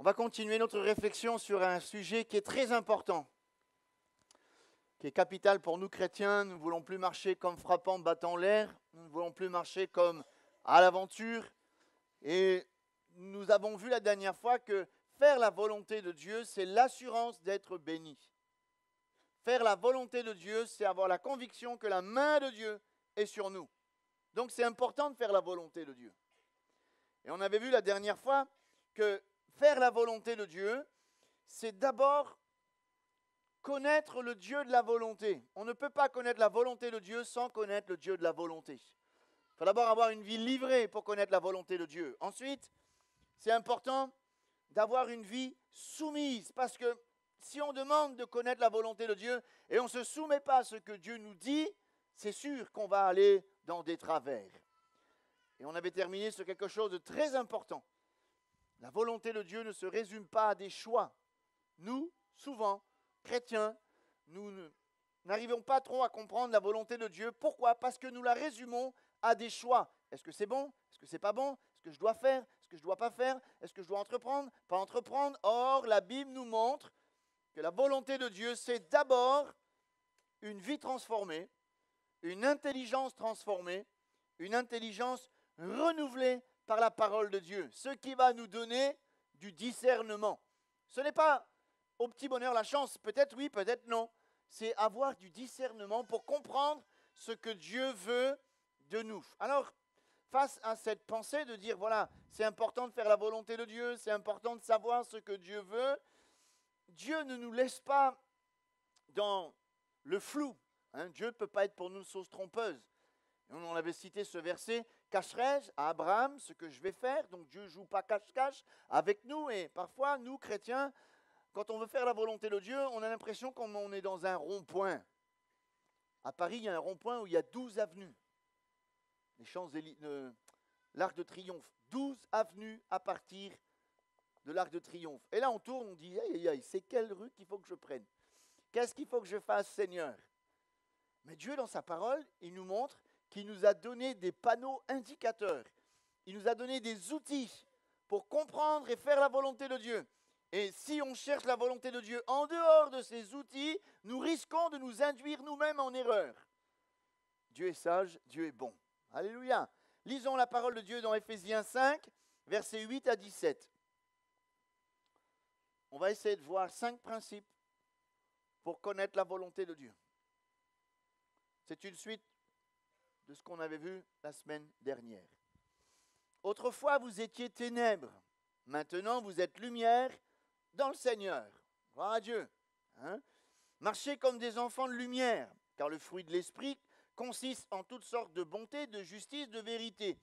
On va continuer notre réflexion sur un sujet qui est très important, qui est capital pour nous chrétiens. Nous ne voulons plus marcher comme frappant, battant l'air. Nous ne voulons plus marcher comme à l'aventure. Et nous avons vu la dernière fois que faire la volonté de Dieu, c'est l'assurance d'être béni. Faire la volonté de Dieu, c'est avoir la conviction que la main de Dieu est sur nous. Donc c'est important de faire la volonté de Dieu. Et on avait vu la dernière fois que faire la volonté de Dieu, c'est d'abord connaître le Dieu de la volonté. On ne peut pas connaître la volonté de Dieu sans connaître le Dieu de la volonté. Il faut d'abord avoir une vie livrée pour connaître la volonté de Dieu. Ensuite, c'est important d'avoir une vie soumise, parce que si on demande de connaître la volonté de Dieu et on ne se soumet pas à ce que Dieu nous dit, c'est sûr qu'on va aller dans des travers. Et on avait terminé sur quelque chose de très important. La volonté de Dieu ne se résume pas à des choix. Nous, souvent, chrétiens, nous n'arrivons pas trop à comprendre la volonté de Dieu. Pourquoi ? Parce que nous la résumons à des choix. Est-ce que c'est bon ? Est-ce que c'est pas bon ? Est-ce que je dois faire ? Est-ce que je ne dois pas faire ? Est-ce que je dois entreprendre ? Pas entreprendre ? Or, la Bible nous montre que la volonté de Dieu, c'est d'abord une vie transformée, une intelligence transformée, une intelligence renouvelée par la parole de Dieu, ce qui va nous donner du discernement. Ce n'est pas au petit bonheur la chance, peut-être oui, peut-être non. C'est avoir du discernement pour comprendre ce que Dieu veut de nous. Alors, face à cette pensée de dire, voilà, c'est important de faire la volonté de Dieu, c'est important de savoir ce que Dieu veut, Dieu ne nous laisse pas dans le flou. Dieu ne peut pas être pour nous une sauce trompeuse. On avait cité ce verset, cacherai-je à Abraham ce que je vais faire? Donc Dieu ne joue pas cache-cache avec nous. Et parfois, nous, chrétiens, quand on veut faire la volonté de Dieu, on a l'impression qu'on est dans un rond-point. À Paris, il y a un rond-point où il y a 12 avenues. L'Arc de Triomphe. 12 avenues à partir de l'Arc de Triomphe. Et là, on tourne, on dit, aïe, aïe, aïe, c'est quelle rue qu'il faut que je prenne? Qu'est-ce qu'il faut que je fasse, Seigneur? Mais Dieu, dans sa parole, il nous montre qu'il nous a donné des panneaux indicateurs. Il nous a donné des outils pour comprendre et faire la volonté de Dieu. Et si on cherche la volonté de Dieu en dehors de ces outils, nous risquons de nous induire nous-mêmes en erreur. Dieu est sage, Dieu est bon. Alléluia. Lisons la parole de Dieu dans Éphésiens 5, versets 8 à 17. On va essayer de voir 5 principes pour connaître la volonté de Dieu. C'est une suite de ce qu'on avait vu la semaine dernière. Autrefois, vous étiez ténèbres. Maintenant, vous êtes lumière dans le Seigneur. Gloire à Dieu. Marchez comme des enfants de lumière, car le fruit de l'esprit consiste en toutes sortes de bonté, de justice, de vérité.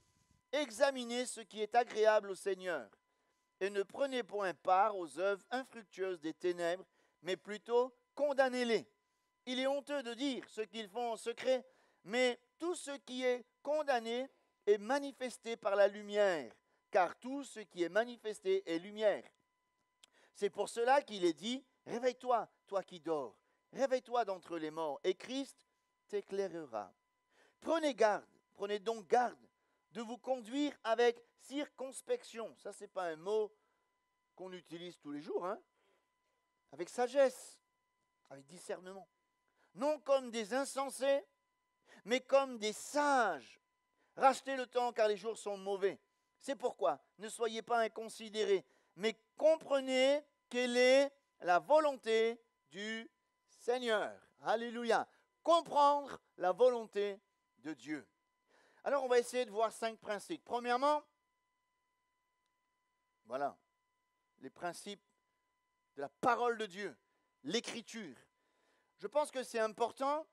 Examinez ce qui est agréable au Seigneur, et ne prenez point part aux œuvres infructueuses des ténèbres, mais plutôt condamnez-les. Il est honteux de dire ce qu'ils font en secret, mais tout ce qui est condamné est manifesté par la lumière, car tout ce qui est manifesté est lumière. C'est pour cela qu'il est dit, réveille-toi, toi qui dors, réveille-toi d'entre les morts, et Christ t'éclairera. Prenez donc garde de vous conduire avec circonspection. Ça, ce n'est pas un mot qu'on utilise tous les jours, avec sagesse, avec discernement. Non comme des insensés, mais comme des sages. Rachetez le temps car les jours sont mauvais. C'est pourquoi ne soyez pas inconsidérés, mais comprenez quelle est la volonté du Seigneur. Alléluia. Comprendre la volonté de Dieu. Alors on va essayer de voir 5 principes. Premièrement, voilà, les principes de la parole de Dieu, l'écriture. Je pense que c'est important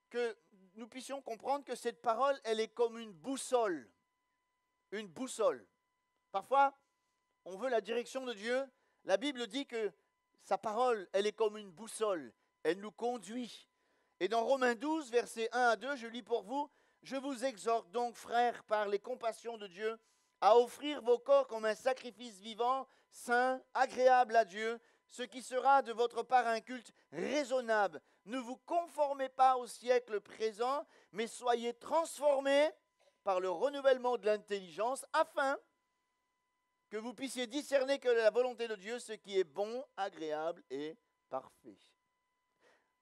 que nous puissions comprendre que cette parole, elle est comme une boussole. Une boussole. Parfois, on veut la direction de Dieu. La Bible dit que sa parole, elle est comme une boussole. Elle nous conduit. Et dans Romains 12, versets 1 à 2, je lis pour vous, « Je vous exhorte donc, frères, par les compassions de Dieu, à offrir vos corps comme un sacrifice vivant, saint, agréable à Dieu, ce qui sera de votre part un culte raisonnable. Ne vous conformez pas au siècle présent, mais soyez transformés par le renouvellement de l'intelligence, afin que vous puissiez discerner que la volonté de Dieu, ce qui est bon, agréable et parfait.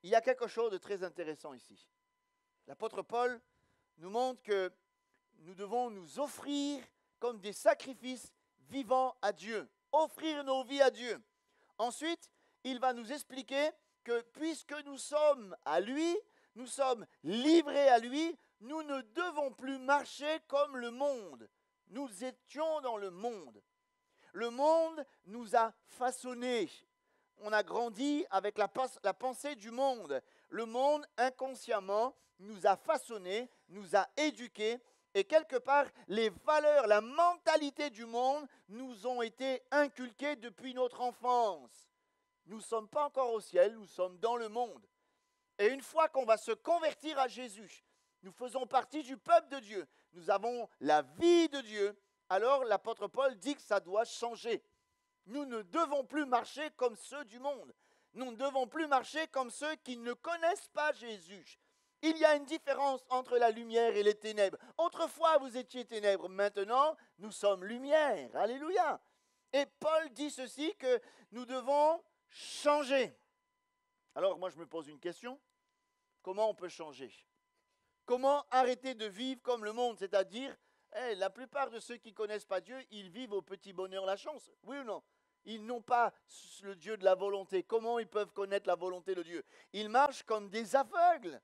Il y a quelque chose de très intéressant ici. L'apôtre Paul nous montre que nous devons nous offrir comme des sacrifices vivants à Dieu, offrir nos vies à Dieu. Ensuite, il va nous expliquer que puisque nous sommes à lui, nous sommes livrés à lui, nous ne devons plus marcher comme le monde. Nous étions dans le monde. Le monde nous a façonnés. On a grandi avec la pensée du monde. Le monde, inconsciemment, nous a façonnés, nous a éduqués. Et quelque part, les valeurs, la mentalité du monde nous ont été inculquées depuis notre enfance. Nous ne sommes pas encore au ciel, nous sommes dans le monde. Et une fois qu'on va se convertir à Jésus, nous faisons partie du peuple de Dieu. Nous avons la vie de Dieu. Alors l'apôtre Paul dit que ça doit changer. Nous ne devons plus marcher comme ceux du monde. Nous ne devons plus marcher comme ceux qui ne connaissent pas Jésus. Il y a une différence entre la lumière et les ténèbres. Autrefois, vous étiez ténèbres. Maintenant, nous sommes lumière. Alléluia. Et Paul dit ceci, que nous devons changer. Alors, moi, je me pose une question. Comment on peut changer? Comment arrêter de vivre comme le monde? C'est-à-dire, la plupart de ceux qui ne connaissent pas Dieu, ils vivent au petit bonheur, la chance. Oui ou non? Ils n'ont pas le Dieu de la volonté. Comment ils peuvent connaître la volonté de Dieu? Ils marchent comme des aveugles.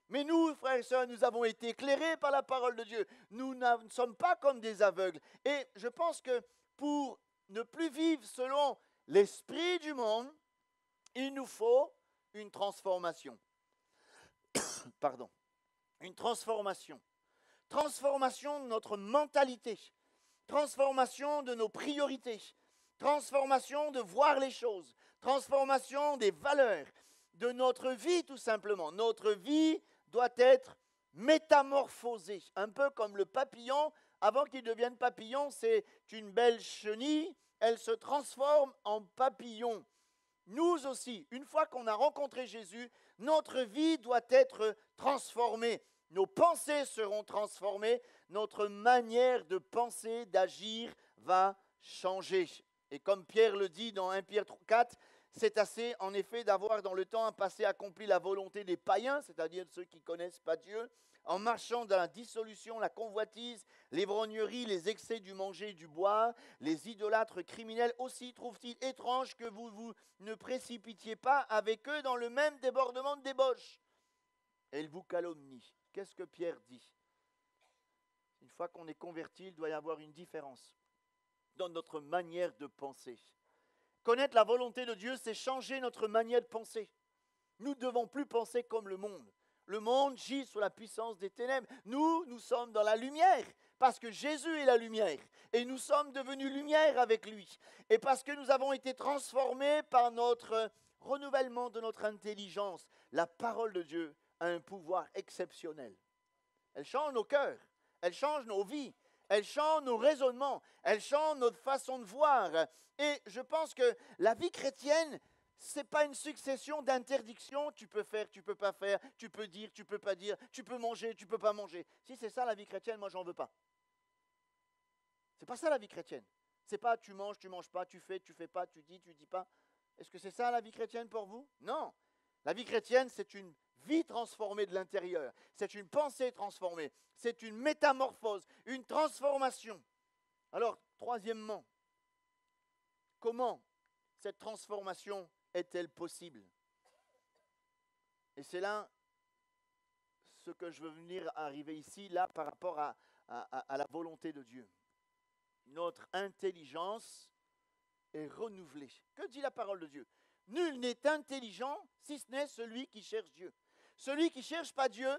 Mais nous, frères et sœurs, nous avons été éclairés par la parole de Dieu. Nous ne sommes pas comme des aveugles. Et je pense que pour ne plus vivre selon l'esprit du monde, il nous faut une transformation. Pardon. Une transformation. Transformation de notre mentalité. Transformation de nos priorités. Transformation de voir les choses. Transformation des valeurs. De notre vie, tout simplement. Notre vie doit être métamorphosée. Un peu comme le papillon. Avant qu'il devienne papillon, c'est une belle chenille. Elle se transforme en papillon. Nous aussi, une fois qu'on a rencontré Jésus, notre vie doit être transformée. Nos pensées seront transformées. Notre manière de penser, d'agir va changer. Et comme Pierre le dit dans 1 Pierre 4, c'est assez en effet d'avoir dans le temps un passé accompli la volonté des païens, c'est-à-dire de ceux qui ne connaissent pas Dieu, en marchant dans la dissolution, la convoitise, l'ivrognerie, les excès du manger et du boire, les idolâtres criminels aussi trouvent-ils étrange que vous ne précipitiez pas avec eux dans le même débordement de débauche. Et ils vous calomnient. Qu'est-ce que Pierre dit? Une fois qu'on est converti, il doit y avoir une différence dans notre manière de penser. Connaître la volonté de Dieu, c'est changer notre manière de penser. Nous ne devons plus penser comme le monde. Le monde gît sous la puissance des ténèbres. Nous sommes dans la lumière, parce que Jésus est la lumière. Et nous sommes devenus lumière avec lui. Et parce que nous avons été transformés par notre renouvellement de notre intelligence. La parole de Dieu a un pouvoir exceptionnel. Elle change nos cœurs, elle change nos vies, elle change nos raisonnements, elle change notre façon de voir. Et je pense que la vie chrétienne, ce n'est pas une succession d'interdictions. Tu peux faire, tu ne peux pas faire, tu peux dire, tu ne peux pas dire, tu peux manger, tu ne peux pas manger. Si c'est ça la vie chrétienne, moi j'en veux pas. Ce n'est pas ça la vie chrétienne. Ce n'est pas tu manges pas, tu fais pas, tu dis pas. Est-ce que c'est ça la vie chrétienne pour vous? Non. La vie chrétienne, c'est une vie transformée de l'intérieur. C'est une pensée transformée. C'est une métamorphose, une transformation. Alors, troisièmement, comment cette transformation est-elle possible? Et c'est là ce que je veux venir arriver ici, là, par rapport à la volonté de Dieu. Notre intelligence est renouvelée. Que dit la parole de Dieu? Nul n'est intelligent si ce n'est celui qui cherche Dieu. Celui qui ne cherche pas Dieu,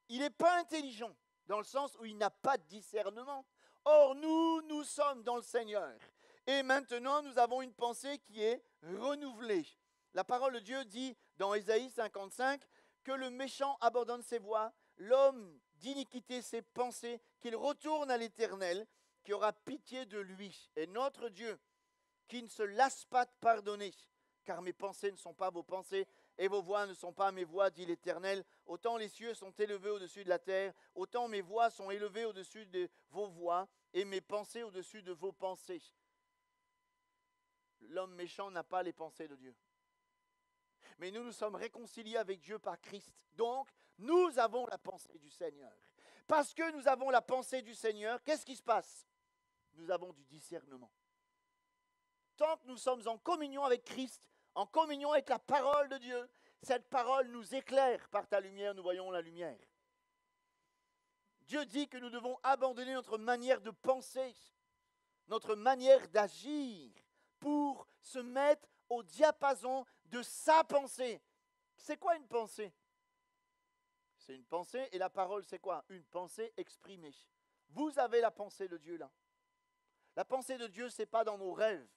il n'est pas intelligent, dans le sens où il n'a pas de discernement. Or, nous sommes dans le Seigneur. Et maintenant, nous avons une pensée qui est renouvelée. La parole de Dieu dit dans Ésaïe 55 que le méchant abandonne ses voies, l'homme d'iniquité ses pensées, qu'il retourne à l'Éternel, qui aura pitié de lui. Et notre Dieu, qui ne se lasse pas de pardonner, car mes pensées ne sont pas vos pensées, et vos voix ne sont pas mes voix, dit l'Éternel. Autant les cieux sont élevés au-dessus de la terre, autant mes voix sont élevées au-dessus de vos voix. et mes pensées au-dessus de vos pensées. L'homme méchant n'a pas les pensées de Dieu. Mais nous sommes réconciliés avec Dieu par Christ. Donc, nous avons la pensée du Seigneur. Parce que nous avons la pensée du Seigneur, qu'est-ce qui se passe? Nous avons du discernement. Tant que nous sommes en communion avec Christ, en communion avec la parole de Dieu, cette parole nous éclaire. Par ta lumière, nous voyons la lumière. Dieu dit que nous devons abandonner notre manière de penser, notre manière d'agir, pour se mettre au diapason de sa pensée. C'est quoi une pensée? C'est une pensée, et la parole c'est quoi? Une pensée exprimée. Vous avez la pensée de Dieu là. La pensée de Dieu, ce n'est pas dans nos rêves.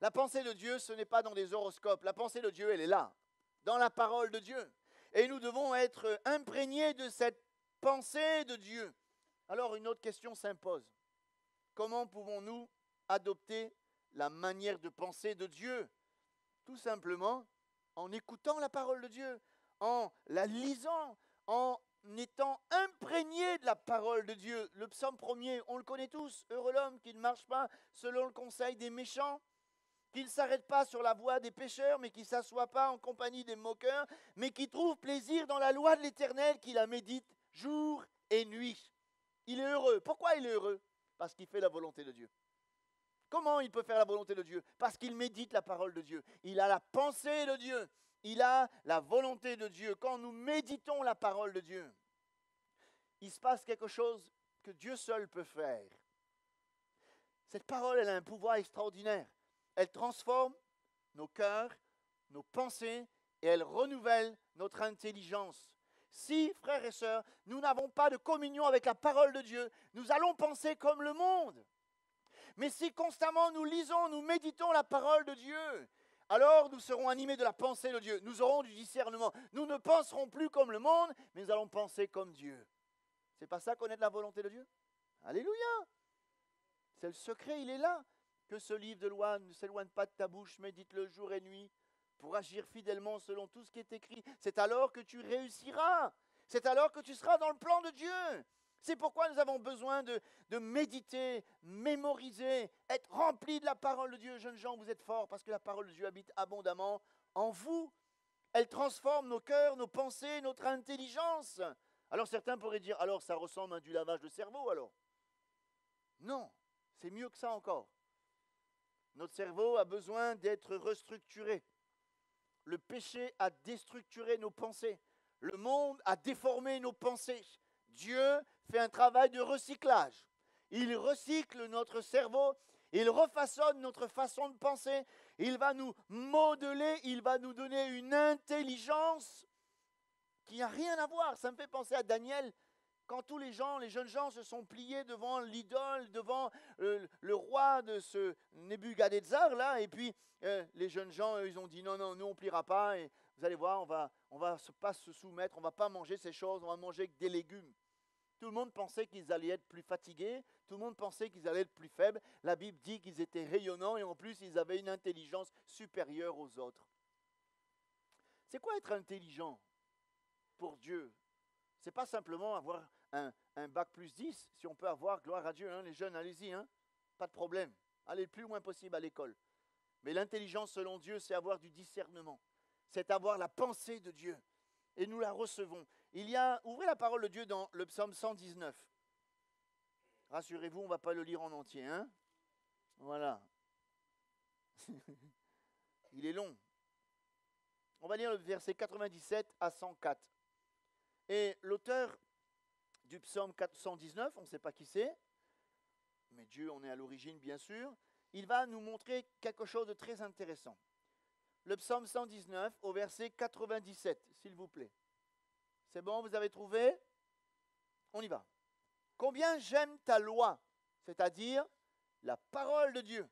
La pensée de Dieu, ce n'est pas dans des horoscopes. La pensée de Dieu, elle est là, dans la parole de Dieu. Et nous devons être imprégnés de cette pensée de Dieu. Alors une autre question s'impose. Comment pouvons-nous adopter la manière de penser de Dieu? Tout simplement en écoutant la parole de Dieu, en la lisant, en étant imprégné de la parole de Dieu. Le psaume 1er, on le connaît tous. Heureux l'homme qui ne marche pas selon le conseil des méchants, qui ne s'arrête pas sur la voie des pécheurs, mais qui ne s'assoit pas en compagnie des moqueurs, mais qui trouve plaisir dans la loi de l'Éternel, qui la médite jour et nuit. Il est heureux. Pourquoi il est heureux? Parce qu'il fait la volonté de Dieu. Comment il peut faire la volonté de Dieu? Parce qu'il médite la parole de Dieu. Il a la pensée de Dieu. Il a la volonté de Dieu. Quand nous méditons la parole de Dieu, il se passe quelque chose que Dieu seul peut faire. Cette parole, elle a un pouvoir extraordinaire. Elle transforme nos cœurs, nos pensées, et elle renouvelle notre intelligence. Si, frères et sœurs, nous n'avons pas de communion avec la parole de Dieu, nous allons penser comme le monde. Mais si constamment nous lisons, nous méditons la parole de Dieu, alors nous serons animés de la pensée de Dieu. Nous aurons du discernement. Nous ne penserons plus comme le monde, mais nous allons penser comme Dieu. C'est pas ça connaître la volonté de Dieu? Alléluia! C'est le secret, il est là. Que ce livre de loi ne s'éloigne pas de ta bouche, médite-le jour et nuit, pour agir fidèlement selon tout ce qui est écrit. C'est alors que tu réussiras. C'est alors que tu seras dans le plan de Dieu. C'est pourquoi nous avons besoin de méditer, mémoriser, être remplis de la parole de Dieu. Jeunes gens, vous êtes forts parce que la parole de Dieu habite abondamment en vous. Elle transforme nos cœurs, nos pensées, notre intelligence. Alors certains pourraient dire, alors ça ressemble à du lavage de cerveau alors? Non, c'est mieux que ça encore. Notre cerveau a besoin d'être restructuré. Le péché a déstructuré nos pensées. Le monde a déformé nos pensées. Dieu fait un travail de recyclage. Il recycle notre cerveau, il refaçonne notre façon de penser, il va nous modeler, il va nous donner une intelligence qui n'a rien à voir. Ça me fait penser à Daniel, quand tous les jeunes gens se sont pliés devant l'idole, devant le roi de ce Nebuchadnezzar là, et puis les jeunes gens, ils ont dit non, nous on ne pliera pas, et vous allez voir, on va pas se soumettre, on ne va pas manger ces choses, on va manger que des légumes. Tout le monde pensait qu'ils allaient être plus fatigués, tout le monde pensait qu'ils allaient être plus faibles. La Bible dit qu'ils étaient rayonnants et en plus ils avaient une intelligence supérieure aux autres. C'est quoi être intelligent pour Dieu? C'est pas simplement avoir un bac plus 10, si on peut avoir, gloire à Dieu, hein, les jeunes, allez-y, hein, pas de problème. Allez le plus loin possible à l'école. Mais l'intelligence selon Dieu, c'est avoir du discernement. C'est avoir la pensée de Dieu. Et nous la recevons. Ouvrez la parole de Dieu dans le psaume 119. Rassurez-vous, on ne va pas le lire en entier, hein? Voilà. Il est long. On va lire le verset 97 à 104. Et l'auteur du psaume 119, on ne sait pas qui c'est, mais Dieu en est à l'origine bien sûr, il va nous montrer quelque chose de très intéressant. Le psaume 119 au verset 97, s'il vous plaît. C'est bon, vous avez trouvé? On y va. Combien j'aime ta loi, c'est-à-dire la parole de Dieu.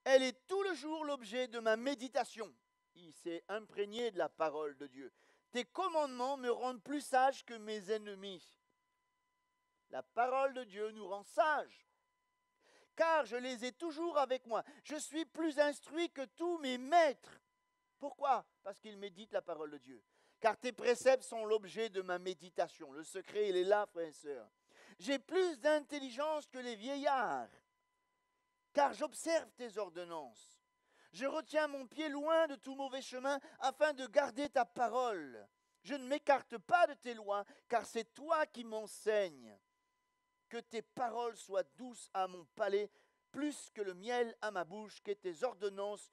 Elle est tout le jour l'objet de ma méditation. Il s'est imprégné de la parole de Dieu. Tes commandements me rendent plus sage que mes ennemis. La parole de Dieu nous rend sages. Car je les ai toujours avec moi. Je suis plus instruit que tous mes maîtres. Pourquoi? Parce qu'ils méditent la parole de Dieu. Car tes préceptes sont l'objet de ma méditation. Le secret, il est là, frères et sœurs. J'ai plus d'intelligence que les vieillards, car j'observe tes ordonnances. Je retiens mon pied loin de tout mauvais chemin afin de garder ta parole. Je ne m'écarte pas de tes lois, car c'est toi qui m'enseignes. Que tes paroles soient douces à mon palais, plus que le miel à ma bouche, que tes ordonnances,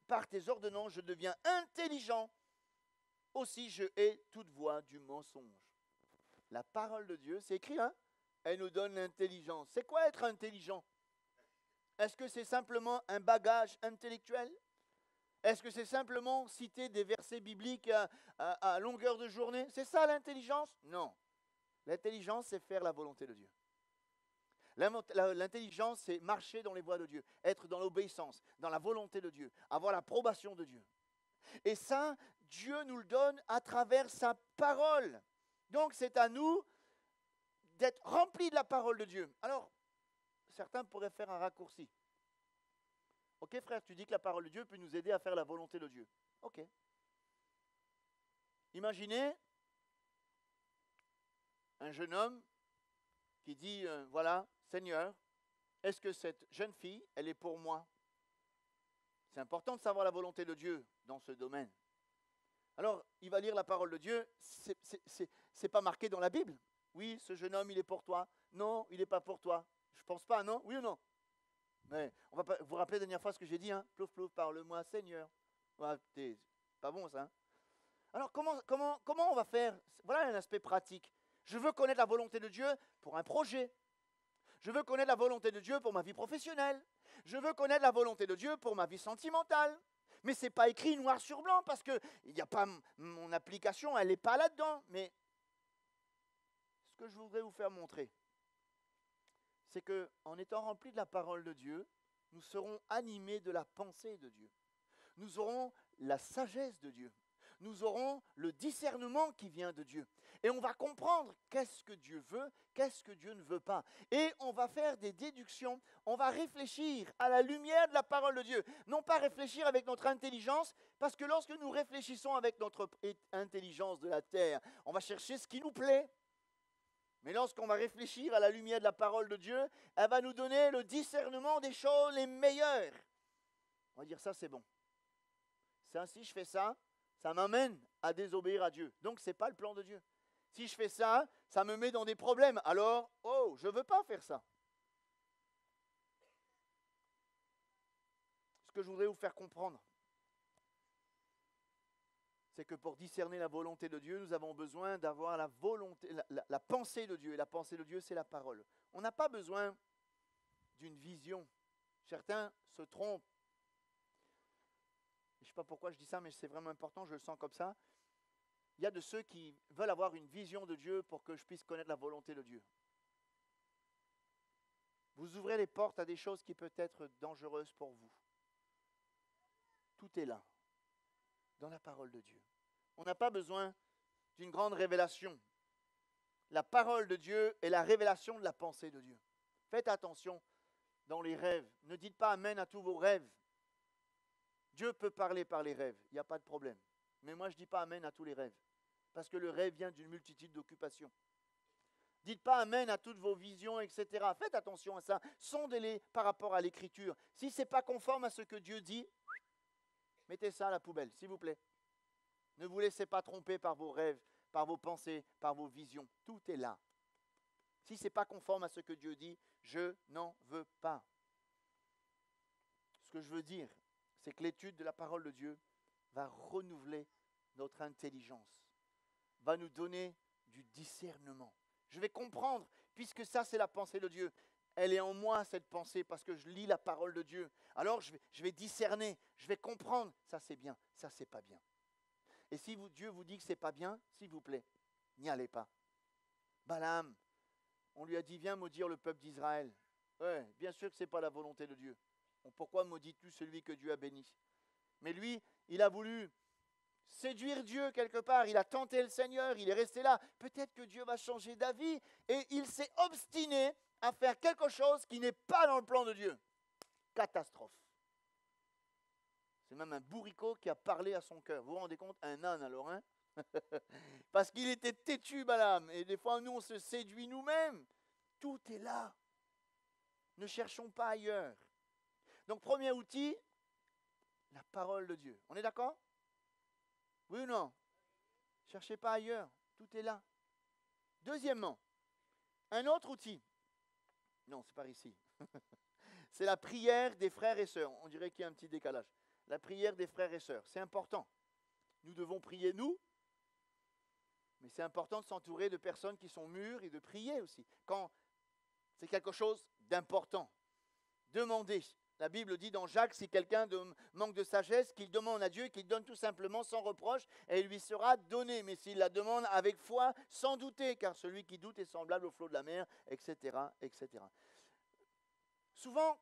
par tes ordonnances, je deviens intelligent. Aussi, je hais toute voix du mensonge. La parole de Dieu, c'est écrit, hein? Elle nous donne l'intelligence. C'est quoi être intelligent? Est-ce que c'est simplement un bagage intellectuel? Est-ce que c'est simplement citer des versets bibliques à longueur de journée? C'est ça l'intelligence? Non. L'intelligence, c'est faire la volonté de Dieu. L'intelligence, c'est marcher dans les voies de Dieu, être dans l'obéissance, dans la volonté de Dieu, avoir l'approbation de Dieu. Et ça, Dieu nous le donne à travers sa parole. Donc, c'est à nous d'être remplis de la parole de Dieu. Alors, certains pourraient faire un raccourci. Ok, frère, tu dis que la parole de Dieu peut nous aider à faire la volonté de Dieu. Ok. Imaginez un jeune homme qui dit, voilà, Seigneur, est-ce que cette jeune fille, elle est pour moi? C'est important de savoir la volonté de Dieu dans ce domaine. Alors, il va lire la parole de Dieu, c'est pas marqué dans la Bible. Oui, ce jeune homme, il est pour toi. Non, il n'est pas pour toi. Je pense pas, non? Oui ou non? Mais on va pas, vous vous rappelez la dernière fois ce que j'ai dit, hein? Plouf, plouf, parle-moi, Seigneur. Ouais, c'est pas bon ça. Hein? Alors, comment on va faire? Voilà un aspect pratique. Je veux connaître la volonté de Dieu pour un projet. Je veux connaître la volonté de Dieu pour ma vie professionnelle. Je veux connaître la volonté de Dieu pour ma vie sentimentale. Mais ce n'est pas écrit noir sur blanc parce que il n'y a pas mon application, elle n'est pas là-dedans. Mais ce que je voudrais vous faire montrer, c'est qu'en étant remplis de la parole de Dieu, nous serons animés de la pensée de Dieu. Nous aurons la sagesse de Dieu. Nous aurons le discernement qui vient de Dieu. Et on va comprendre qu'est-ce que Dieu veut, qu'est-ce que Dieu ne veut pas. Et on va faire des déductions, on va réfléchir à la lumière de la parole de Dieu. Non pas réfléchir avec notre intelligence, parce que lorsque nous réfléchissons avec notre intelligence de la terre, on va chercher ce qui nous plaît. Mais lorsqu'on va réfléchir à la lumière de la parole de Dieu, elle va nous donner le discernement des choses les meilleures. On va dire ça, c'est bon. Ça, si je fais ça, ça m'amène à désobéir à Dieu. Donc, ce n'est pas le plan de Dieu. Si je fais ça, ça me met dans des problèmes. Alors, je ne veux pas faire ça. Ce que je voudrais vous faire comprendre, c'est que pour discerner la volonté de Dieu, nous avons besoin d'avoir la volonté, la pensée de Dieu. Et la pensée de Dieu, c'est la parole. On n'a pas besoin d'une vision. Certains se trompent. Je ne sais pas pourquoi je dis ça, mais c'est vraiment important, je le sens comme ça. Il y a de ceux qui veulent avoir une vision de Dieu pour que je puisse connaître la volonté de Dieu. Vous ouvrez les portes à des choses qui peuvent être dangereuses pour vous. Tout est là, dans la parole de Dieu. On n'a pas besoin d'une grande révélation. La parole de Dieu est la révélation de la pensée de Dieu. Faites attention dans les rêves. Ne dites pas amen à tous vos rêves. Dieu peut parler par les rêves, il n'y a pas de problème. Mais moi, je ne dis pas amen à tous les rêves. Parce que le rêve vient d'une multitude d'occupations. Dites pas amen à toutes vos visions, etc. Faites attention à ça. Sondez-les par rapport à l'écriture. Si ce n'est pas conforme à ce que Dieu dit, mettez ça à la poubelle, s'il vous plaît. Ne vous laissez pas tromper par vos rêves, par vos pensées, par vos visions. Tout est là. Si ce n'est pas conforme à ce que Dieu dit, je n'en veux pas. Ce que je veux dire, c'est que l'étude de la parole de Dieu va renouveler notre intelligence, va nous donner du discernement. Je vais comprendre, puisque ça c'est la pensée de Dieu. Elle est en moi cette pensée parce que je lis la parole de Dieu. Alors je vais discerner, je vais comprendre. Ça c'est bien, ça c'est pas bien. Et si Dieu vous dit que c'est pas bien, s'il vous plaît, n'y allez pas. Balaam, on lui a dit viens maudire le peuple d'Israël. Ouais, bien sûr que ce n'est pas la volonté de Dieu. Pourquoi maudis-tu celui que Dieu a béni? Mais lui, il a voulu séduire Dieu quelque part. Il a tenté le Seigneur, il est resté là. Peut-être que Dieu va changer d'avis. Et il s'est obstiné à faire quelque chose qui n'est pas dans le plan de Dieu. Catastrophe. C'est même un bourricot qui a parlé à son cœur. Vous vous rendez compte? Un âne alors, hein? Parce qu'il était têtu, Balaam. Et des fois, nous, on se séduit nous-mêmes. Tout est là. Ne cherchons pas ailleurs. Donc, premier outil, la parole de Dieu. On est d'accord? Oui ou non? Cherchez pas ailleurs. Tout est là. Deuxièmement, un autre outil. Non, c'est par ici. C'est la prière des frères et sœurs. On dirait qu'il y a un petit décalage. La prière des frères et sœurs. C'est important. Nous devons prier nous, mais c'est important de s'entourer de personnes qui sont mûres et de prier aussi. Quand c'est quelque chose d'important. Demandez. La Bible dit dans Jacques, si quelqu'un manque de sagesse, qu'il demande à Dieu, qu'il donne tout simplement sans reproche, et il lui sera donné. Mais s'il la demande avec foi, sans douter, car celui qui doute est semblable au flot de la mer, etc., etc. Souvent,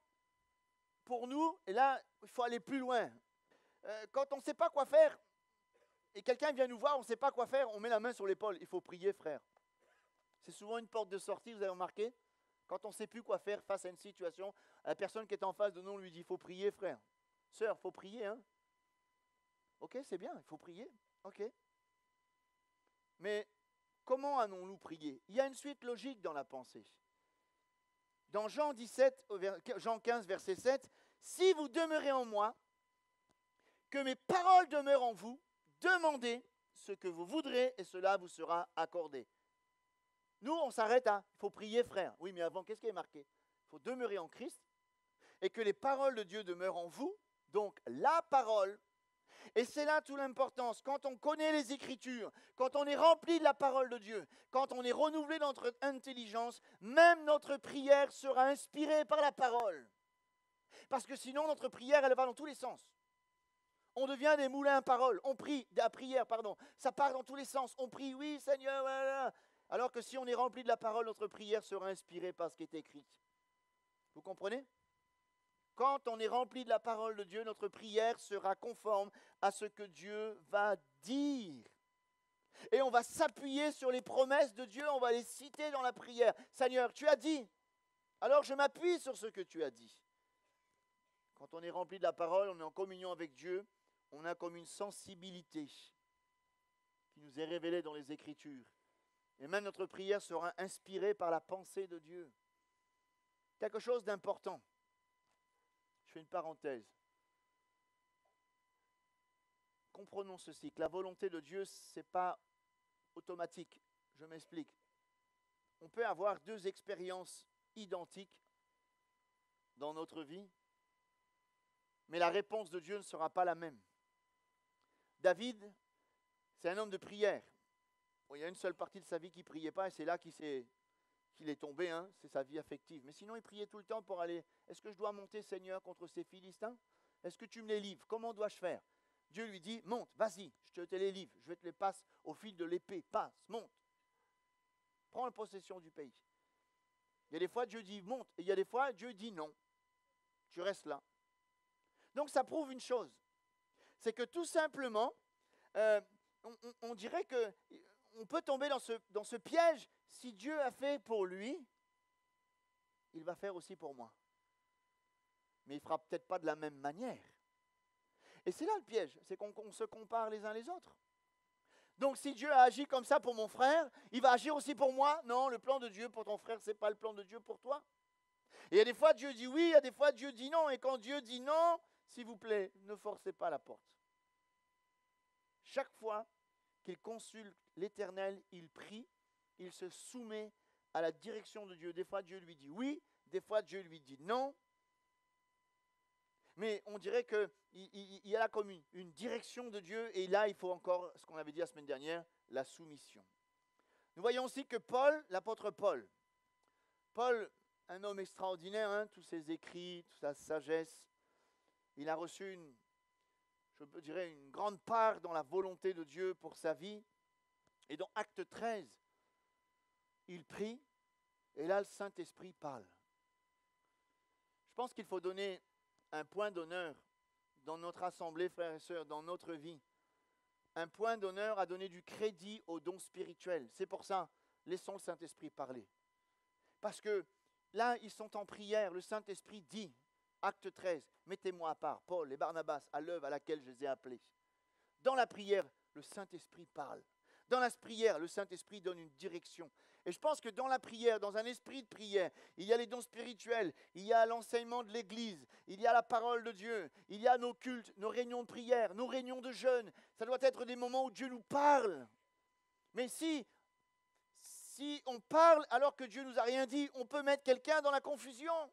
pour nous, et là, il faut aller plus loin. Quand on ne sait pas quoi faire, et quelqu'un vient nous voir, on ne sait pas quoi faire, on met la main sur l'épaule. Il faut prier, frère. C'est souvent une porte de sortie, vous avez remarqué? Quand on ne sait plus quoi faire face à une situation, la personne qui est en face de nous, on lui dit, il faut prier, frère. Sœur, il faut prier, hein? Ok, c'est bien, il faut prier. Ok. Mais comment allons-nous prier? Il y a une suite logique dans la pensée. Dans Jean 15, verset 7, « Si vous demeurez en moi, que mes paroles demeurent en vous, demandez ce que vous voudrez et cela vous sera accordé. » Nous, on s'arrête à « il faut prier, frère ». Oui, mais avant, qu'est-ce qui est marqué? Il faut demeurer en Christ et que les paroles de Dieu demeurent en vous, donc la parole. Et c'est là toute l'importance. Quand on connaît les Écritures, quand on est rempli de la parole de Dieu, quand on est renouvelé dans notre intelligence, même notre prière sera inspirée par la parole. Parce que sinon, notre prière, elle va dans tous les sens. On devient des moulins à parole. On prie, à prière, pardon. Ça part dans tous les sens. On prie, oui, Seigneur, voilà. Alors que si on est rempli de la parole, notre prière sera inspirée par ce qui est écrit. Vous comprenez? Quand on est rempli de la parole de Dieu, notre prière sera conforme à ce que Dieu va dire. Et on va s'appuyer sur les promesses de Dieu, on va les citer dans la prière. Seigneur, tu as dit, alors je m'appuie sur ce que tu as dit. Quand on est rempli de la parole, on est en communion avec Dieu, on a comme une sensibilité qui nous est révélée dans les Écritures. Et même notre prière sera inspirée par la pensée de Dieu. Quelque chose d'important. Je fais une parenthèse. Comprenons ceci, que la volonté de Dieu, ce n'est pas automatique. Je m'explique. On peut avoir deux expériences identiques dans notre vie, mais la réponse de Dieu ne sera pas la même. David, c'est un homme de prière. Bon, il y a une seule partie de sa vie qui ne priait pas, et c'est là qu'il est tombé, hein, c'est sa vie affective. Mais sinon, il priait tout le temps pour aller, est-ce que je dois monter, Seigneur, contre ces Philistins? Est-ce que tu me les livres? Comment dois-je faire? Dieu lui dit, monte, vas-y, je te les livre, je vais te les passer au fil de l'épée, passe, monte. Prends la possession du pays. Il y a des fois, Dieu dit, monte, et il y a des fois, Dieu dit, non, tu restes là. Donc, ça prouve une chose, c'est que tout simplement, on dirait qu'on peut tomber dans ce piège. Si Dieu a fait pour lui, il va faire aussi pour moi. Mais il ne fera peut-être pas de la même manière. Et c'est là le piège, c'est qu'on se compare les uns les autres. Donc si Dieu a agi comme ça pour mon frère, il va agir aussi pour moi? Non, le plan de Dieu pour ton frère, ce n'est pas le plan de Dieu pour toi. Et il y a des fois Dieu dit oui, il y a des fois Dieu dit non. Et quand Dieu dit non, s'il vous plaît, ne forcez pas la porte. Chaque fois qu'il consulte l'Éternel, il prie, il se soumet à la direction de Dieu. Des fois, Dieu lui dit oui, des fois, Dieu lui dit non. Mais on dirait qu'il y a là comme une direction de Dieu, et là, il faut encore, ce qu'on avait dit la semaine dernière, la soumission. Nous voyons aussi que Paul, l'apôtre Paul, un homme extraordinaire, hein, tous ses écrits, toute sa sagesse, il a reçu je dirais, une grande part dans la volonté de Dieu pour sa vie. Et dans Acte 13, il prie, et là, le Saint-Esprit parle. Je pense qu'il faut donner un point d'honneur dans notre assemblée, frères et sœurs, dans notre vie. Un point d'honneur à donner du crédit aux dons spirituels. C'est pour ça, laissons le Saint-Esprit parler. Parce que là, ils sont en prière. Le Saint-Esprit dit, Acte 13, mettez-moi à part, Paul et Barnabas, à l'œuvre à laquelle je les ai appelés. Dans la prière, le Saint-Esprit parle. Dans la prière, le Saint-Esprit donne une direction. Et je pense que dans la prière, dans un esprit de prière, il y a les dons spirituels, il y a l'enseignement de l'Église, il y a la parole de Dieu, il y a nos cultes, nos réunions de prière, nos réunions de jeûne. Ça doit être des moments où Dieu nous parle. Mais si on parle alors que Dieu ne nous a rien dit, on peut mettre quelqu'un dans la confusion.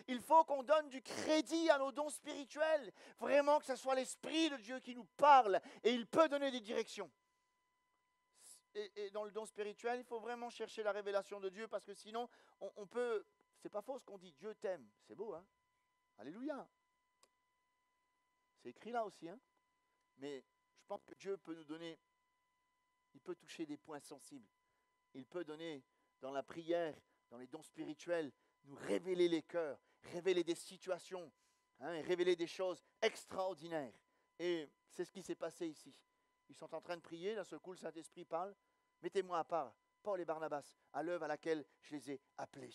Il faut qu'on donne du crédit à nos dons spirituels. Vraiment que ce soit l'Esprit de Dieu qui nous parle et il peut donner des directions. Et dans le don spirituel, il faut vraiment chercher la révélation de Dieu parce que sinon, on peut... C'est pas faux ce qu'on dit, Dieu t'aime. C'est beau, hein? Alléluia. C'est écrit là aussi, hein? Mais je pense que Dieu peut nous donner... Il peut toucher des points sensibles. Il peut donner dans la prière, dans les dons spirituels, nous révéler les cœurs, révéler des situations, hein, révéler des choses extraordinaires. Et c'est ce qui s'est passé ici. Ils sont en train de prier, d'un seul coup le Saint-Esprit parle. Mettez-moi à part, Paul et Barnabas, à l'œuvre à laquelle je les ai appelés.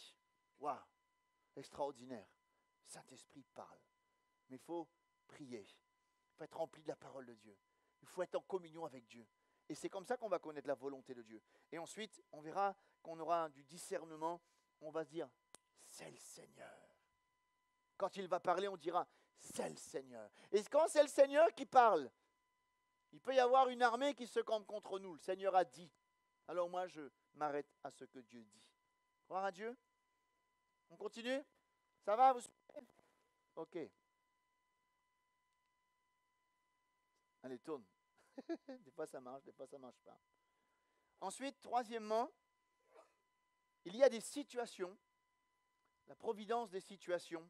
Waouh, extraordinaire. Saint-Esprit parle. Mais il faut prier. Il faut être rempli de la parole de Dieu. Il faut être en communion avec Dieu. Et c'est comme ça qu'on va connaître la volonté de Dieu. Et ensuite, on verra qu'on aura du discernement. On va se dire, c'est le Seigneur. Quand il va parler, on dira, c'est le Seigneur. Et quand c'est le Seigneur qui parle, il peut y avoir une armée qui se campe contre nous. Le Seigneur a dit. Alors moi, je m'arrête à ce que Dieu dit. Croire à Dieu? On continue? Ça va? Vous suivez? Ok. Allez, tourne. Des fois ça marche, des fois ça ne marche pas. Ensuite, troisièmement, il y a des situations, la providence des situations.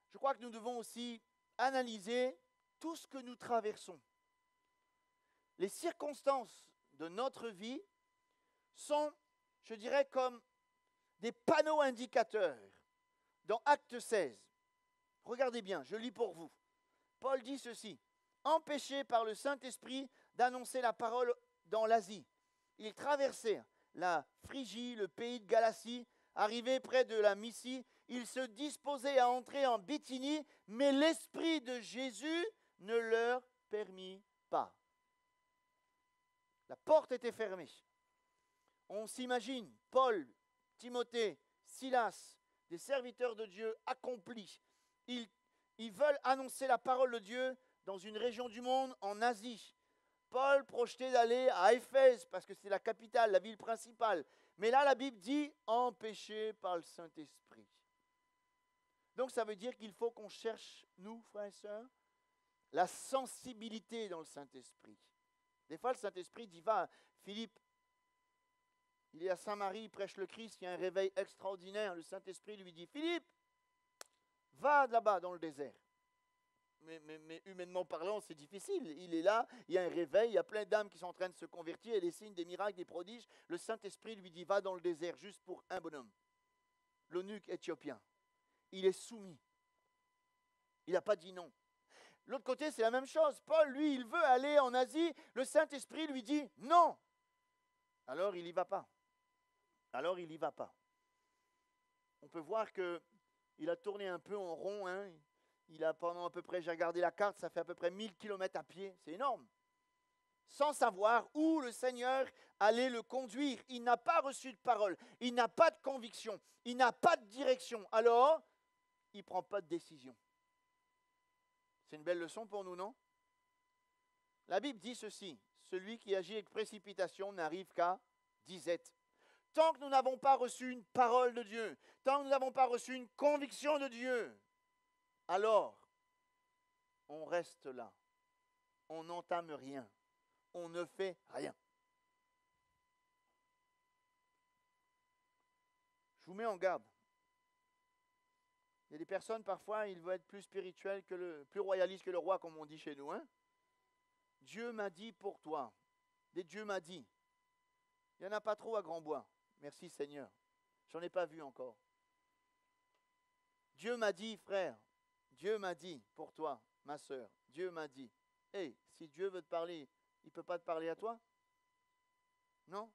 Je crois que nous devons aussi analyser tout ce que nous traversons. Les circonstances de notre vie sont, je dirais, comme des panneaux indicateurs. Dans Acte 16, regardez bien, je lis pour vous. Paul dit ceci, empêché par le Saint-Esprit d'annoncer la parole dans l'Asie. Il traversait la Phrygie, le pays de Galatie, arrivé près de la Mysie. Il se disposait à entrer en Bithynie, mais l'Esprit de Jésus ne leur permit pas. La porte était fermée. On s'imagine Paul, Timothée, Silas, des serviteurs de Dieu accomplis. Ils veulent annoncer la parole de Dieu dans une région du monde, en Asie. Paul projetait d'aller à Éphèse, parce que c'est la capitale, la ville principale. Mais là, la Bible dit, empêché par le Saint-Esprit. Donc ça veut dire qu'il faut qu'on cherche, nous, frères et sœurs, la sensibilité dans le Saint-Esprit. Des fois, le Saint-Esprit dit, va, Philippe, il est à Saint-Marie, il prêche le Christ, il y a un réveil extraordinaire. Le Saint-Esprit lui dit, Philippe, va là-bas dans le désert. Mais humainement parlant, c'est difficile. Il est là, il y a un réveil, il y a plein d'âmes qui sont en train de se convertir, il y a des signes, des miracles, des prodiges. Le Saint-Esprit lui dit, va dans le désert juste pour un bonhomme, l'eunuque éthiopien. Il est soumis. Il n'a pas dit non. L'autre côté, c'est la même chose. Paul, lui, il veut aller en Asie. Le Saint-Esprit lui dit non. Alors, il n'y va pas. On peut voir qu'il a tourné un peu en rond. Hein. Il a pendant à peu près, j'ai regardé la carte, ça fait à peu près 1000 km à pied. C'est énorme. Sans savoir où le Seigneur allait le conduire. Il n'a pas reçu de parole. Il n'a pas de conviction. Il n'a pas de direction. Alors, il ne prend pas de décision. C'est une belle leçon pour nous, non? La Bible dit ceci, celui qui agit avec précipitation n'arrive qu'à disette. Tant que nous n'avons pas reçu une parole de Dieu, tant que nous n'avons pas reçu une conviction de Dieu, alors on reste là. On n'entame rien. On ne fait rien. Je vous mets en garde. Il y a des personnes, parfois, ils veulent être plus spirituels, plus royalistes que le roi, comme on dit chez nous. Hein? Dieu m'a dit pour toi. Des Dieu m'a dit. Il n'y en a pas trop à Grand-Bois. Merci Seigneur. J'en ai pas vu encore. Dieu m'a dit, frère. Dieu m'a dit pour toi, ma sœur. Dieu m'a dit. Hey, si Dieu veut te parler, il ne peut pas te parler à toi? Non?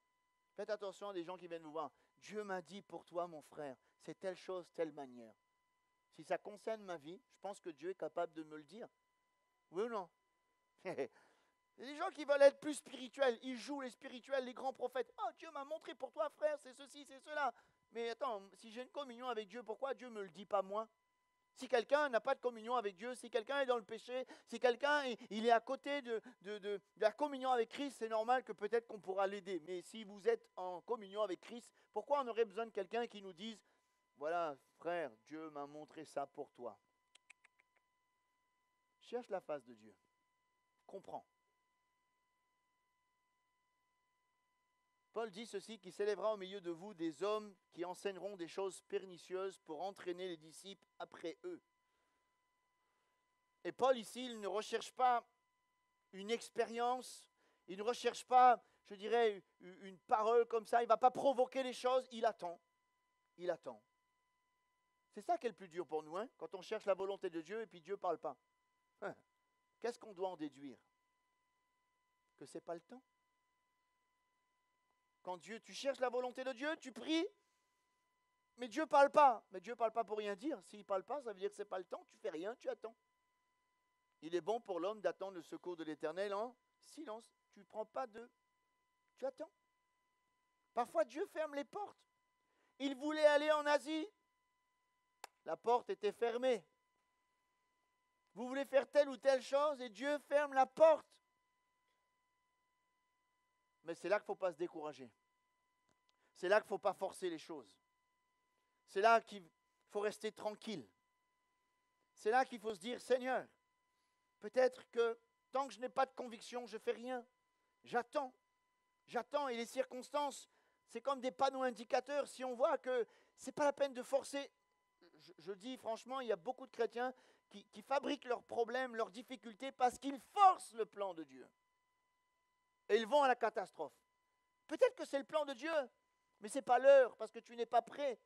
Faites attention à des gens qui viennent vous voir. Dieu m'a dit pour toi, mon frère, c'est telle chose, telle manière. Si ça concerne ma vie, je pense que Dieu est capable de me le dire. Oui ou non? Il y a des gens qui veulent être plus spirituels. Ils jouent les spirituels, les grands prophètes. Oh, Dieu m'a montré pour toi, frère, c'est ceci, c'est cela. Mais attends, si j'ai une communion avec Dieu, pourquoi Dieu ne me le dit pas moi? Si quelqu'un n'a pas de communion avec Dieu, si quelqu'un est dans le péché, si quelqu'un il est à côté de la communion avec Christ, c'est normal que peut-être qu'on pourra l'aider. Mais si vous êtes en communion avec Christ, pourquoi on aurait besoin de quelqu'un qui nous dise, voilà, frère, Dieu m'a montré ça pour toi. Cherche la face de Dieu. Comprends. Paul dit ceci, qui s'élèvera au milieu de vous des hommes qui enseigneront des choses pernicieuses pour entraîner les disciples après eux. Et Paul ici, il ne recherche pas une expérience, il ne recherche pas, je dirais, une parole comme ça, il ne va pas provoquer les choses, il attend. Il attend. C'est ça qui est le plus dur pour nous, hein, quand on cherche la volonté de Dieu et puis Dieu ne parle pas. Qu'est-ce qu'on doit en déduire? Que ce n'est pas le temps. Quand tu cherches la volonté de Dieu, tu pries, mais Dieu ne parle pas. Mais Dieu ne parle pas pour rien dire. S'il ne parle pas, ça veut dire que ce n'est pas le temps. Tu ne fais rien, tu attends. Il est bon pour l'homme d'attendre le secours de l'Éternel en silence. Tu ne prends pas de... Tu attends. Parfois, Dieu ferme les portes. Il voulait aller en Asie. La porte était fermée. Vous voulez faire telle ou telle chose et Dieu ferme la porte. Mais c'est là qu'il ne faut pas se décourager. C'est là qu'il ne faut pas forcer les choses. C'est là qu'il faut rester tranquille. C'est là qu'il faut se dire, Seigneur, peut-être que tant que je n'ai pas de conviction, je ne fais rien. J'attends. J'attends et les circonstances, c'est comme des panneaux indicateurs. Si on voit que ce n'est pas la peine de forcer, je dis franchement, il y a beaucoup de chrétiens qui fabriquent leurs problèmes, leurs difficultés parce qu'ils forcent le plan de Dieu. Et ils vont à la catastrophe. Peut-être que c'est le plan de Dieu, mais ce n'est pas l'heure parce que tu n'es pas prêt.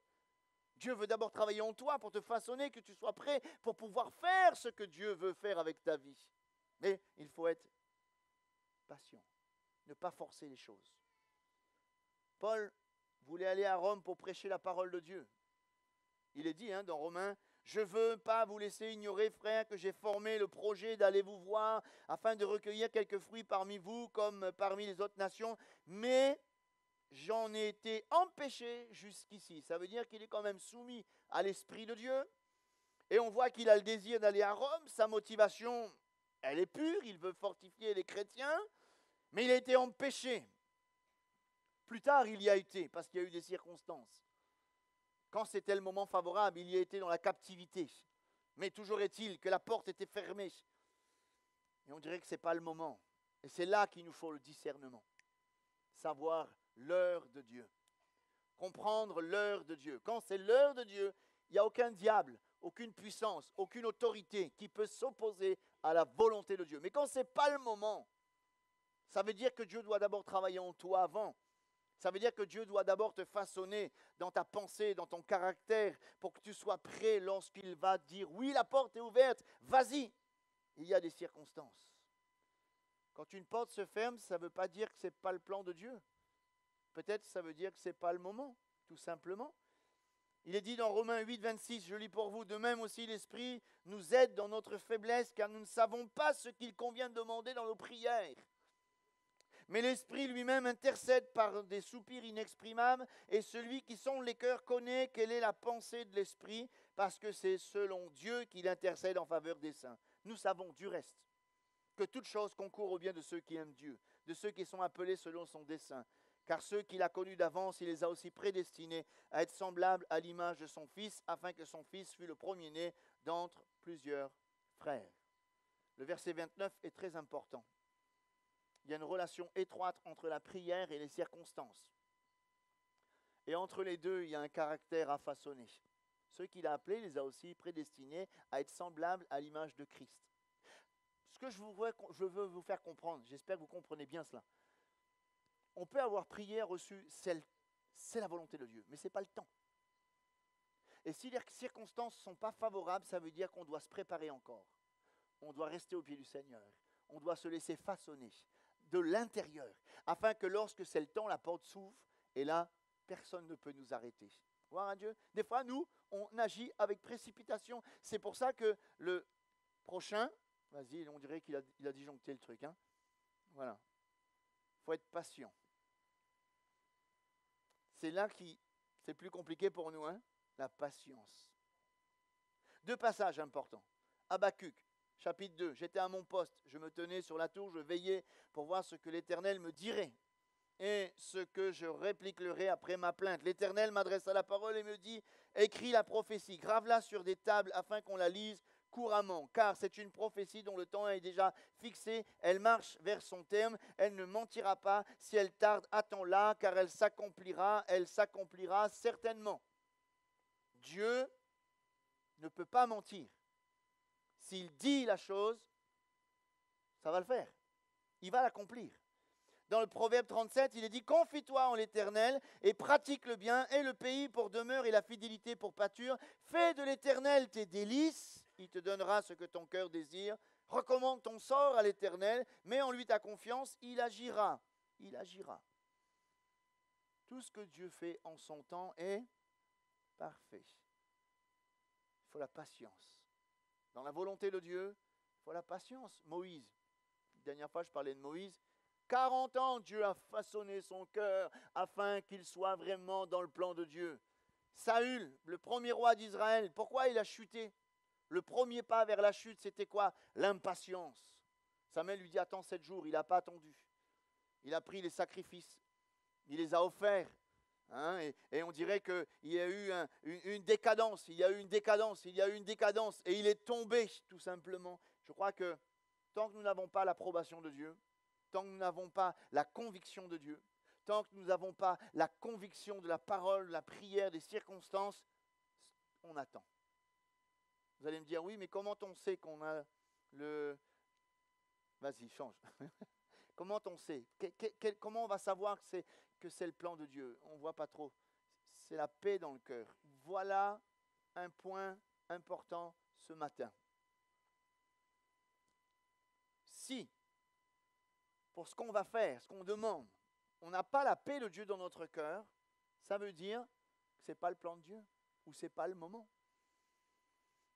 Dieu veut d'abord travailler en toi pour te façonner, que tu sois prêt pour pouvoir faire ce que Dieu veut faire avec ta vie. Mais il faut être patient, ne pas forcer les choses. Paul voulait aller à Rome pour prêcher la parole de Dieu. Il est dit dans Romains, « Je ne veux pas vous laisser ignorer, frères, que j'ai formé le projet d'aller vous voir afin de recueillir quelques fruits parmi vous comme parmi les autres nations, mais j'en ai été empêché jusqu'ici. » Ça veut dire qu'il est quand même soumis à l'Esprit de Dieu. Et on voit qu'il a le désir d'aller à Rome. Sa motivation, elle est pure. Il veut fortifier les chrétiens. Mais il a été empêché. Plus tard, il y a été, parce qu'il y a eu des circonstances. Quand c'était le moment favorable, il y a été dans la captivité. Mais toujours est-il que la porte était fermée. Et on dirait que ce n'est pas le moment. Et c'est là qu'il nous faut le discernement. Savoir l'heure de Dieu. Comprendre l'heure de Dieu. Quand c'est l'heure de Dieu, il n'y a aucun diable, aucune puissance, aucune autorité qui peut s'opposer à la volonté de Dieu. Mais quand ce n'est pas le moment, ça veut dire que Dieu doit d'abord travailler en toi avant. Ça veut dire que Dieu doit d'abord te façonner dans ta pensée, dans ton caractère, pour que tu sois prêt lorsqu'il va dire « Oui, la porte est ouverte, vas-y !» Il y a des circonstances. Quand une porte se ferme, ça ne veut pas dire que ce n'est pas le plan de Dieu. Peut-être ça veut dire que ce n'est pas le moment, tout simplement. Il est dit dans Romains 8, 26, je lis pour vous, « De même aussi l'Esprit nous aide dans notre faiblesse, car nous ne savons pas ce qu'il convient de demander dans nos prières. » Mais l'Esprit lui-même intercède par des soupirs inexprimables, et celui qui sonde les cœurs connaît quelle est la pensée de l'Esprit, parce que c'est selon Dieu qu'il intercède en faveur des saints. Nous savons du reste que toute chose concourt au bien de ceux qui aiment Dieu, de ceux qui sont appelés selon son dessein. Car ceux qu'il a connus d'avance, il les a aussi prédestinés à être semblables à l'image de son Fils, afin que son Fils fût le premier-né d'entre plusieurs frères. Le verset 29 est très important. Il y a une relation étroite entre la prière et les circonstances. Et entre les deux, il y a un caractère à façonner. Ceux qu'il a appelés, les a aussi prédestinés à être semblables à l'image de Christ. Ce que je veux vous faire comprendre, j'espère que vous comprenez bien cela. On peut avoir prié, reçu, c'est la volonté de Dieu, mais ce n'est pas le temps. Et si les circonstances ne sont pas favorables, ça veut dire qu'on doit se préparer encore. On doit rester au pied du Seigneur. On doit se laisser façonner de l'intérieur, afin que lorsque c'est le temps, la porte s'ouvre, et là, personne ne peut nous arrêter. Gloire à Dieu. Des fois, nous, on agit avec précipitation. C'est pour ça que le prochain, vas-y, on dirait qu'il a disjoncté le truc, hein. Voilà. Il faut être patient. C'est là que c'est plus compliqué pour nous, hein? La patience. 2 passages importants. Habakkuk, chapitre 2. J'étais à mon poste, je me tenais sur la tour, je veillais pour voir ce que l'Éternel me dirait et ce que je répliquerai après ma plainte. L'Éternel m'adressa la parole et me dit, écris la prophétie, grave-la sur des tables afin qu'on la lise couramment, car c'est une prophétie dont le temps est déjà fixé, elle marche vers son terme, elle ne mentira pas, si elle tarde, attends-la, car elle s'accomplira certainement. Dieu ne peut pas mentir. S'il dit la chose, ça va le faire. Il va l'accomplir. Dans le Proverbe 37, il est dit « Confie-toi en l'Éternel et pratique le bien et le pays pour demeure et la fidélité pour pâture. Fais de l'Éternel tes délices, il te donnera ce que ton cœur désire. Recommande ton sort à l'Éternel, mets en lui ta confiance, il agira. » Il agira. Tout ce que Dieu fait en son temps est parfait. Il faut la patience. Dans la volonté de Dieu, il faut la patience. Moïse, la dernière fois je parlais de Moïse, 40 ans Dieu a façonné son cœur afin qu'il soit vraiment dans le plan de Dieu. Saül, le premier roi d'Israël, pourquoi il a chuté? Le premier pas vers la chute, c'était quoi? L'impatience. Samuel lui dit, attends 7 jours, il n'a pas attendu. Il a pris les sacrifices, il les a offerts. Hein, et on dirait qu'il y a eu une décadence, et il est tombé tout simplement. Je crois que tant que nous n'avons pas l'approbation de Dieu, tant que nous n'avons pas la conviction de Dieu, tant que nous n'avons pas la conviction de la parole, de la prière, des circonstances, on attend. Vous allez me dire, oui, mais comment on sait qu'on a le... Vas-y, change. Comment on sait? Comment on va savoir que c'est le plan de Dieu? On ne voit pas trop. C'est la paix dans le cœur. Voilà un point important ce matin. Si, pour ce qu'on va faire, ce qu'on demande, on n'a pas la paix de Dieu dans notre cœur, ça veut dire que ce n'est pas le plan de Dieu ou ce n'est pas le moment.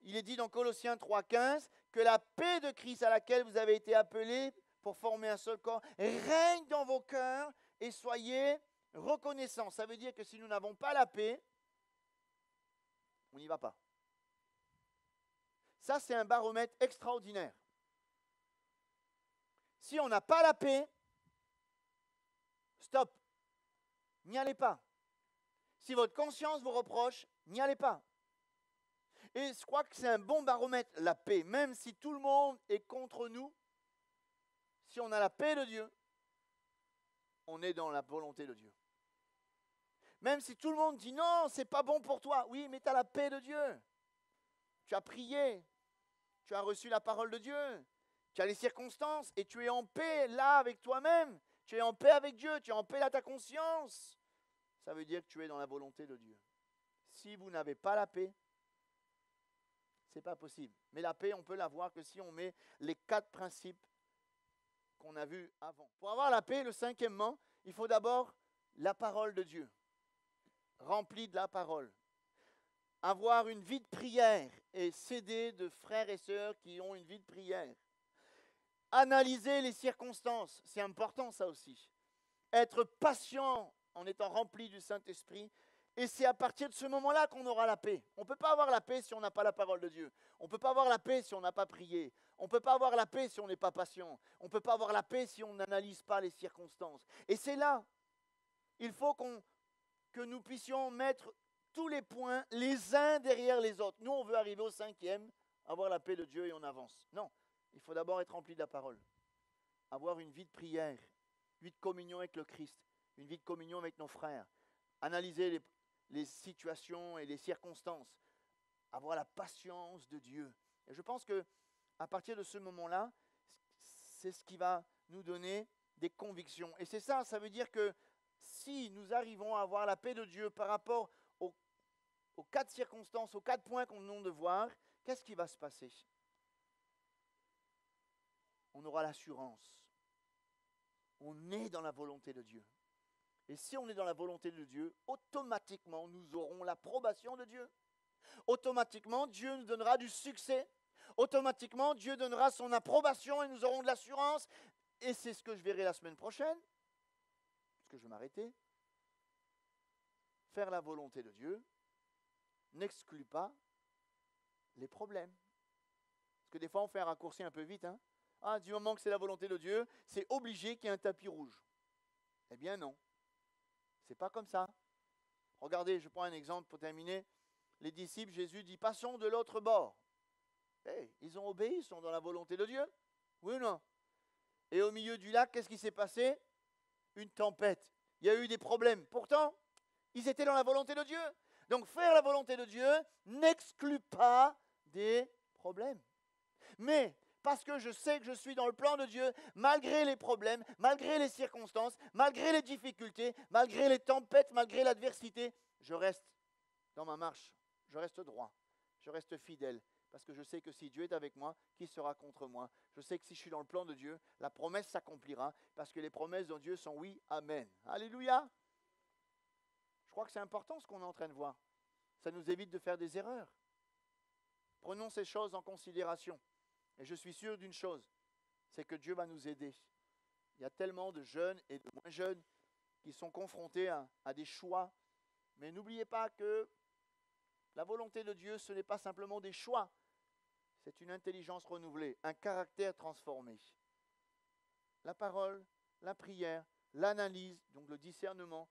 Il est dit dans Colossiens 3,15 que la paix de Christ à laquelle vous avez été appelés pour former un seul corps règne dans vos cœurs et soyez reconnaissants. Ça veut dire que si nous n'avons pas la paix, on n'y va pas. Ça, c'est un baromètre extraordinaire. Si on n'a pas la paix, stop, n'y allez pas. Si votre conscience vous reproche, n'y allez pas. Et je crois que c'est un bon baromètre, la paix. Même si tout le monde est contre nous, si on a la paix de Dieu, on est dans la volonté de Dieu. Même si tout le monde dit non, c'est pas bon pour toi. Oui, mais tu as la paix de Dieu. Tu as prié, tu as reçu la parole de Dieu, tu as les circonstances et tu es en paix là avec toi-même. Tu es en paix avec Dieu, tu es en paix dans ta conscience. Ça veut dire que tu es dans la volonté de Dieu. Si vous n'avez pas la paix, c'est pas possible. Mais la paix, on peut l'avoir que si on met les 4 principes qu'on a vus avant. Pour avoir la paix, le 5e, il faut d'abord la parole de Dieu. Rempli de la parole. Avoir une vie de prière et s'aider de frères et sœurs qui ont une vie de prière. Analyser les circonstances, c'est important ça aussi. Être patient en étant rempli du Saint-Esprit. Et c'est à partir de ce moment-là qu'on aura la paix. On ne peut pas avoir la paix si on n'a pas la parole de Dieu. On ne peut pas avoir la paix si on n'a pas prié. On ne peut pas avoir la paix si on n'est pas patient. On ne peut pas avoir la paix si on n'analyse pas les circonstances. Et c'est là, il faut que nous puissions mettre tous les points les uns derrière les autres. Nous, on veut arriver au 5e, avoir la paix de Dieu et on avance. Non, il faut d'abord être rempli de la parole. Avoir une vie de prière, une vie de communion avec le Christ, une vie de communion avec nos frères. Analyser les situations et les circonstances, avoir la patience de Dieu. Et je pense que à partir de ce moment-là, c'est ce qui va nous donner des convictions. Et c'est ça, ça veut dire que si nous arrivons à avoir la paix de Dieu par rapport aux 4 circonstances, aux 4 points qu'on vient de voir, qu'est-ce qui va se passer? On aura l'assurance. On est dans la volonté de Dieu. Et si on est dans la volonté de Dieu, automatiquement, nous aurons l'approbation de Dieu. Automatiquement, Dieu nous donnera du succès. Automatiquement, Dieu donnera son approbation et nous aurons de l'assurance. et c'est ce que je verrai la semaine prochaine, parce que je vais m'arrêter, faire la volonté de Dieu n'exclut pas les problèmes. Parce que des fois, on fait un raccourci un peu vite. Ah, du moment que c'est la volonté de Dieu, c'est obligé qu'il y ait un tapis rouge. Eh bien non, c'est pas comme ça. Regardez, je prends un exemple pour terminer. Les disciples, Jésus dit, passons de l'autre bord. Hey, ils ont obéi, ils sont dans la volonté de Dieu. Oui ou non? Et au milieu du lac, qu'est-ce qui s'est passé? Une tempête. Il y a eu des problèmes. Pourtant, ils étaient dans la volonté de Dieu. Donc faire la volonté de Dieu n'exclut pas des problèmes. Mais parce que je sais que je suis dans le plan de Dieu, malgré les problèmes, malgré les circonstances, malgré les difficultés, malgré les tempêtes, malgré l'adversité, je reste dans ma marche, je reste droit, je reste fidèle. Parce que je sais que si Dieu est avec moi, qui sera contre moi? Je sais que si je suis dans le plan de Dieu, la promesse s'accomplira, parce que les promesses de Dieu sont oui, amen. Alléluia! Je crois que c'est important ce qu'on est en train de voir. Ça nous évite de faire des erreurs. Prenons ces choses en considération. Et je suis sûr d'une chose, c'est que Dieu va nous aider. Il y a tellement de jeunes et de moins jeunes qui sont confrontés à des choix. Mais n'oubliez pas que la volonté de Dieu, ce n'est pas simplement des choix. C'est une intelligence renouvelée, un caractère transformé. La parole, la prière, l'analyse, donc le discernement,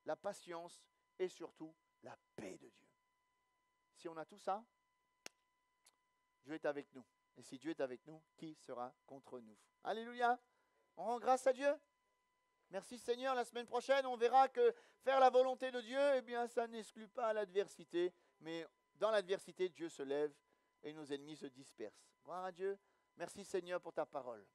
la patience et surtout la paix de Dieu. Si on a tout ça, Dieu est avec nous. Et si Dieu est avec nous, qui sera contre nous? Alléluia! On rend grâce à Dieu. Merci Seigneur. La semaine prochaine, on verra que faire la volonté de Dieu, eh bien, ça n'exclut pas l'adversité. Mais dans l'adversité, Dieu se lève et nos ennemis se dispersent. Gloire à Dieu. Merci Seigneur pour ta parole.